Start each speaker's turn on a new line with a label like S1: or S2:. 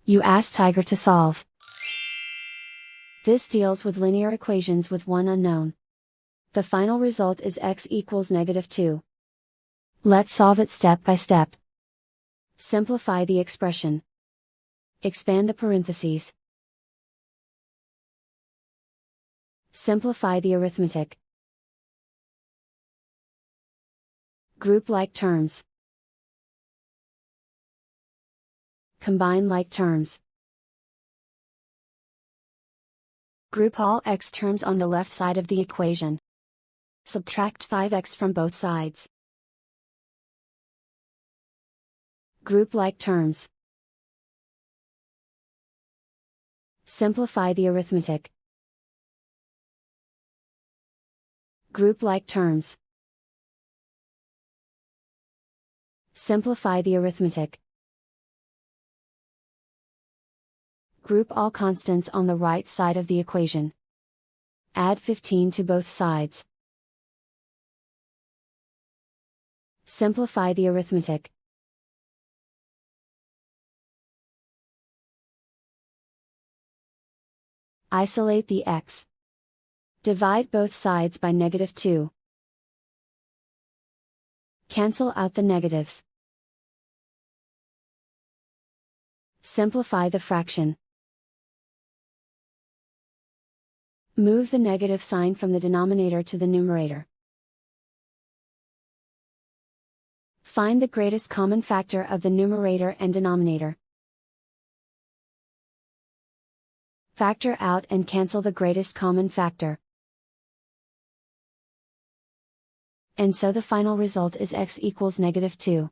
S1: You ask Tiger to solve. This deals with linear equations with one unknown. The final result is x equals -2. Let's solve it step by step. Simplify the expression. Expand the parentheses. Simplify the arithmetic. Group like terms. Combine like terms. Group all x terms on the left side of the equation. Subtract 5x from both sides. Group like terms. Simplify the arithmetic. Group like terms. Simplify the arithmetic. Group all constants on the right side of the equation. Add 15 to both sides. Simplify the arithmetic. Isolate the x. Divide both sides by -2. Cancel out the negatives. Simplify the fraction. Move the negative sign from the denominator to the numerator. Find the greatest common factor of the numerator and denominator. Factor out and cancel the greatest common factor. And so the final result is x equals -2.